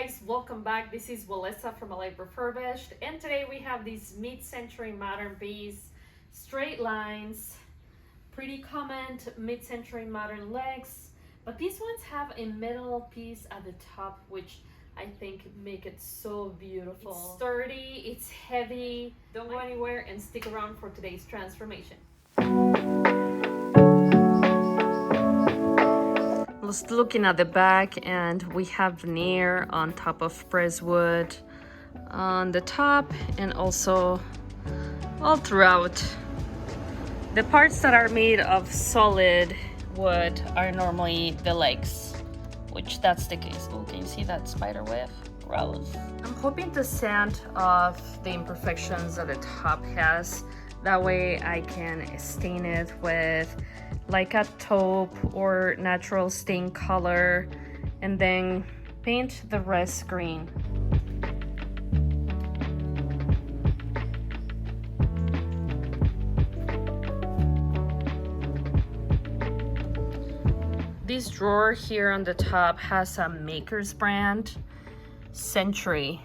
guys, welcome back. This is Walesa from A Life Refurbished, and today we have these mid-century modern piece, straight lines, pretty common mid-century modern legs, but these ones have a metal piece at the top, which I think make it so beautiful. It's sturdy, it's heavy. Don't go anywhere and stick around for today's transformation. Just looking at the back, and we have veneer on top of pressed wood on the top and also all throughout. The parts that are made of solid wood are normally the legs, which that's the case. Oh, can you see that spider web? Gross. I'm hoping to sand off the imperfections that the top has. That way I can stain it with like a taupe or natural stain color and then paint the rest green. This drawer here on the top has a Maker's brand, Century.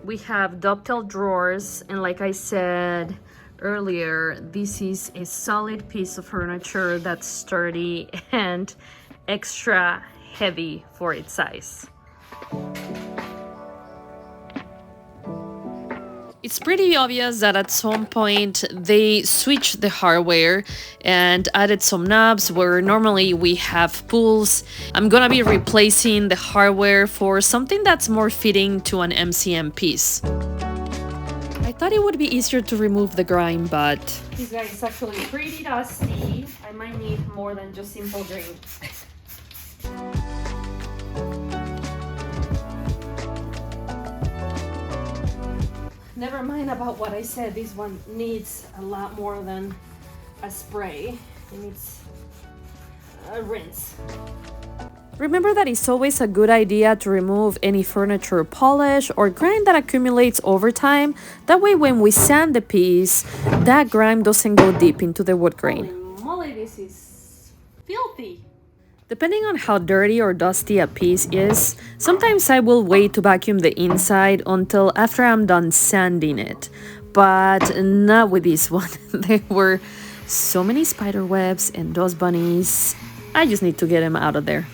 We have dovetail drawers, and like I said earlier, this is a solid piece of furniture that's sturdy and extra heavy for its size. It's pretty obvious that at some point they switched the hardware and added some knobs where normally we have pulls. I'm gonna be replacing the hardware for something that's more fitting to an MCM piece. I thought it would be easier to remove the grime, but this guy is actually pretty dusty. I might need more than just simple green. Never mind about what I said, this one needs a lot more than a spray. It needs a rinse. Remember that it's always a good idea to remove any furniture polish or grime that accumulates over time. That way when we sand the piece, that grime doesn't go deep into the wood grain. Holy moly, this is filthy. Depending on how dirty or dusty a piece is, sometimes I will wait to vacuum the inside until after I'm done sanding it. But not with this one. There were so many spider webs and dust bunnies. I just need to get them out of there.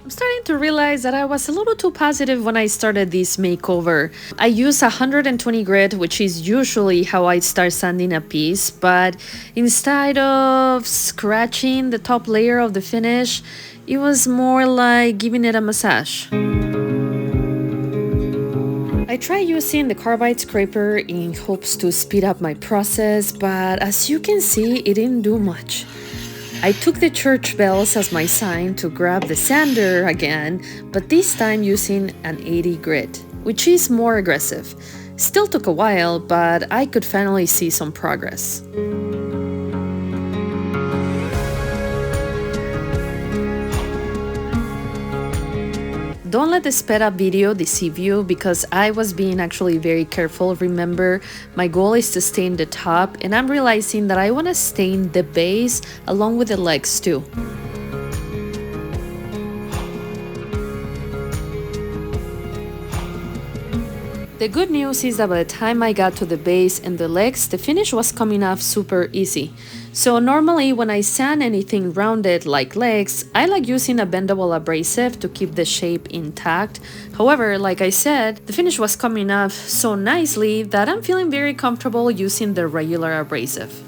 Starting to realize that I was a little too positive when I started this makeover. I use 120 grit, which is usually how I start sanding a piece, but instead of scratching the top layer of the finish, it was more like giving it a massage. I tried using the carbide scraper in hopes to speed up my process, but as you can see, it didn't do much. I took the church bells as my sign to grab the sander again, but this time using an 80 grit, which is more aggressive. Still took a while, but I could finally see some progress. Don't let the sped up video deceive you, because I was being actually very careful. Remember, my goal is to stain the top, and I'm realizing that I want to stain the base along with the legs too. The good news is that by the time I got to the base and the legs, the finish was coming off super easy. So normally when I sand anything rounded like legs, I like using a bendable abrasive to keep the shape intact. However, like I said, the finish was coming off so nicely that I'm feeling very comfortable using the regular abrasive.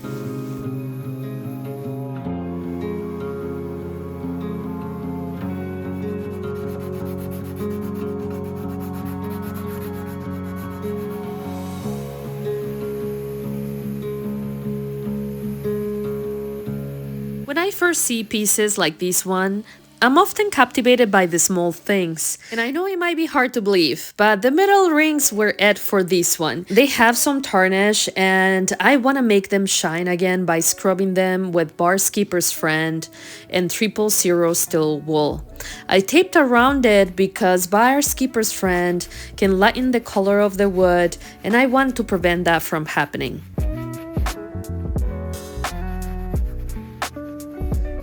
When I first see pieces like this one, I'm often captivated by the small things. And I know it might be hard to believe, but the metal rings were it for this one. They have some tarnish and I want to make them shine again by scrubbing them with Barkeeper's Friend and 000 steel wool. I taped around it because Barkeeper's Friend can lighten the color of the wood and I want to prevent that from happening.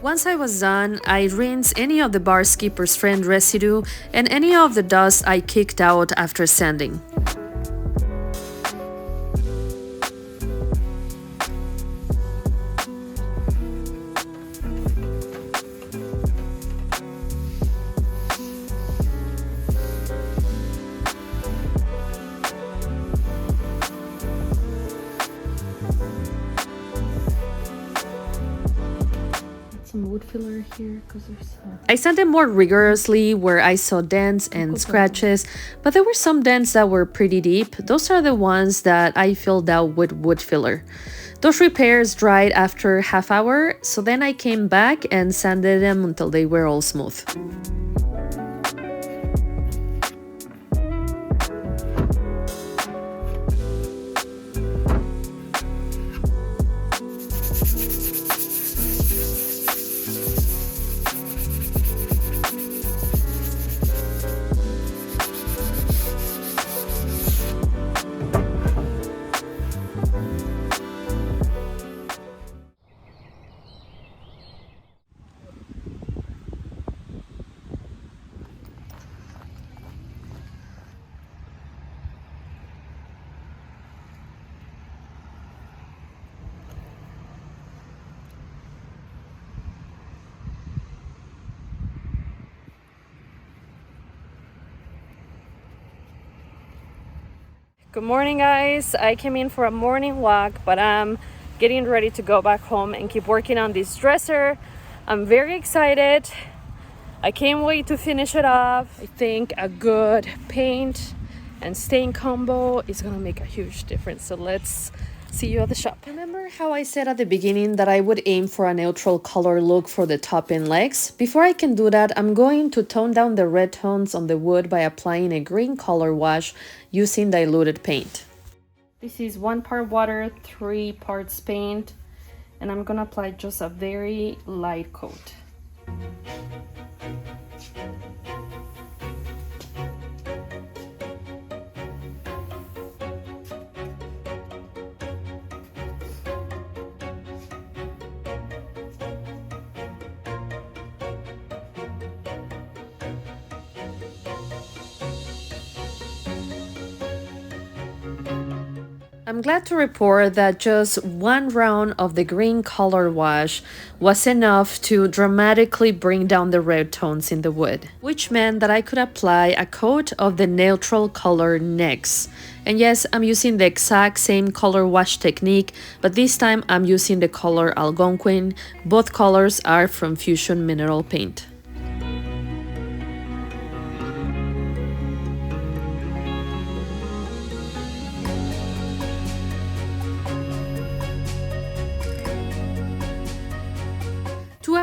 Once I was done, I rinsed any of the Barkeeper's Friend residue and any of the dust I kicked out after sanding. Some wood filler here because there's I sanded more rigorously where I saw dents and scratches, but there were some dents that were pretty deep. Those are the ones that I filled out with wood filler. Those repairs dried after half hour, so then I came back and sanded them until they were all smooth. Good morning, guys. I came in for a morning walk, but I'm getting ready to go back home and keep working on this dresser. I'm very excited. I can't wait to finish it off. I think a good paint and stain combo is gonna make a huge difference. So let's see you at the shop. Remember how I said at the beginning that I would aim for a neutral color look for the top and legs? Before I can do that, I'm going to tone down the red tones on the wood by applying a green color wash using diluted paint. This is 1 part water, 3 parts paint, and I'm gonna apply just a very light coat. I'm glad to report that just 1 round of the green color wash was enough to dramatically bring down the red tones in the wood, which meant that I could apply a coat of the neutral color next. And yes, I'm using the exact same color wash technique, but this time I'm using the color Algonquin. Both colors are from Fusion Mineral Paint.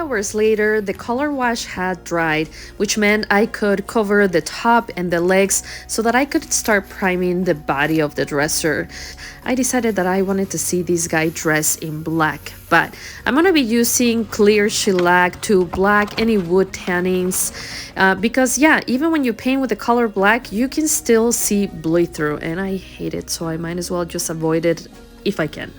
Hours later, the color wash had dried, which meant I could cover the top and the legs so that I could start priming the body of the dresser. I decided that I wanted to see this guy dressed in black, but I'm gonna be using clear shellac to black any wood tannings because yeah, even when you paint with the color black, you can still see bleed through, and I hate it, so I might as well just avoid it if I can.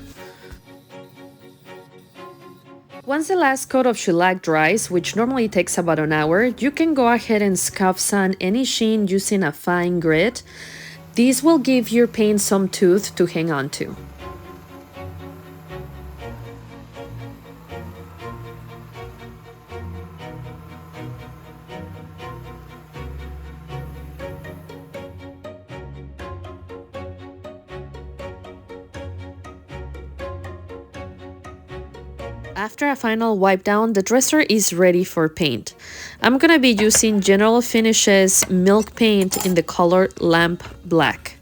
Once the last coat of shellac dries, which normally takes about an hour, you can go ahead and scuff sand any sheen using a fine grit. This will give your paint some tooth to hang on to. After a final wipe down, the dresser is ready for paint. I'm gonna be using General Finishes milk paint in the color Lamp Black.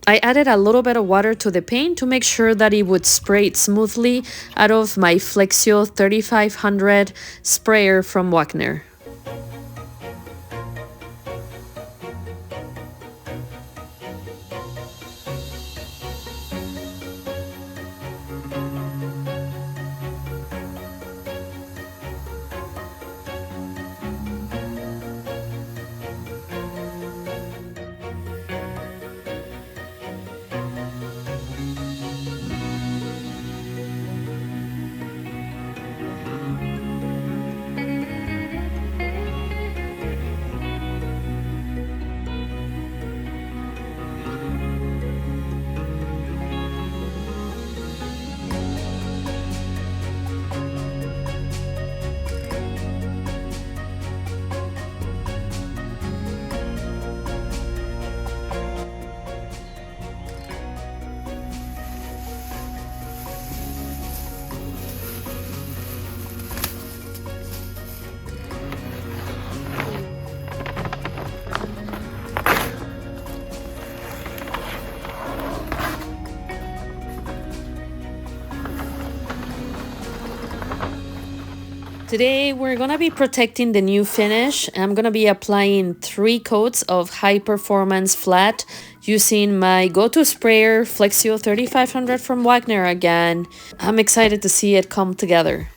I added a little bit of water to the paint to make sure that it would spray it smoothly out of my Flexio 3500 sprayer from Wagner. Today we're gonna be protecting the new finish. I'm gonna be applying 3 coats of high performance flat using my go-to sprayer Flexio 3500 from Wagner again. I'm excited to see it come together.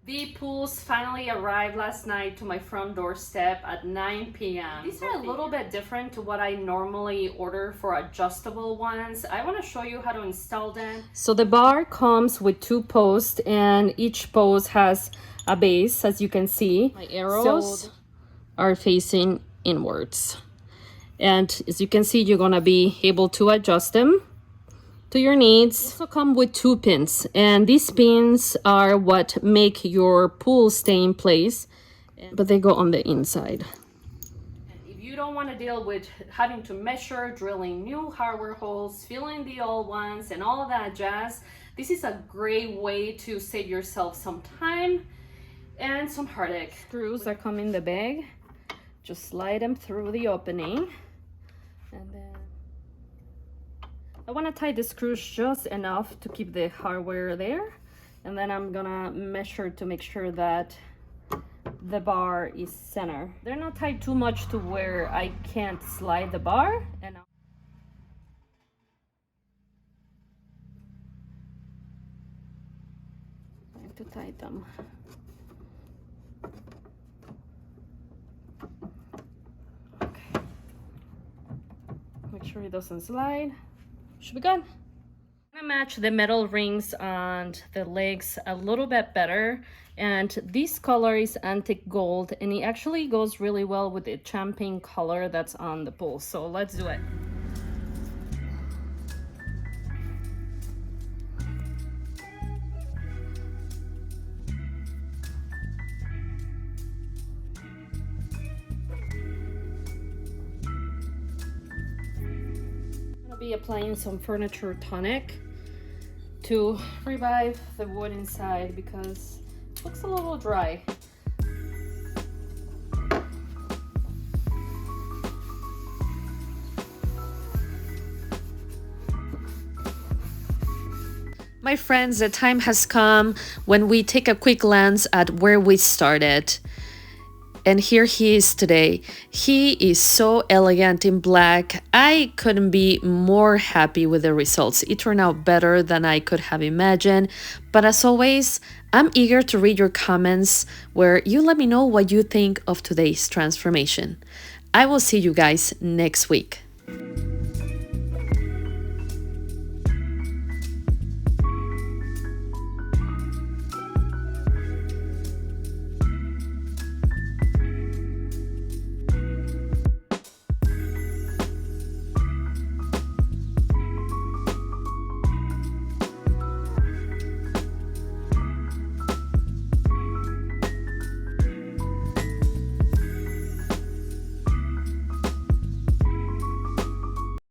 The pools finally arrived last night to my front doorstep at 9 p.m. These are a little bit different to what I normally order for adjustable ones. I want to show you how to install them. So the bar comes with 2 posts and each post has a base, as you can see. My arrows are facing inwards. And as you can see, you're going to be able to adjust them to your needs. They also come with 2 pins, and these pins are what make your pool stay in place, but they go on the inside. And if you don't want to deal with having to measure, drilling new hardware holes, filling the old ones, and all of that jazz, this is a great way to save yourself some time and some heartache. Screws that come in the bag, just slide them through the opening, and then I want to tie the screws just enough to keep the hardware there, and then I'm gonna measure to make sure that the bar is center. They're not tied too much to where I can't slide the bar, and I have to tie them. Okay. Make sure it doesn't slide. Should be good. I'm gonna match the metal rings on the legs a little bit better, and this color is antique gold, and it actually goes really well with the champagne color that's on the pool. So let's do it. Be applying some furniture tonic to revive the wood inside because it looks a little dry. My friends, the time has come when we take a quick glance at where we started. And here he is today. He is so elegant in black. I couldn't be more happy with the results. It turned out better than I could have imagined. But as always, I'm eager to read your comments where you let me know what you think of today's transformation. I will see you guys next week.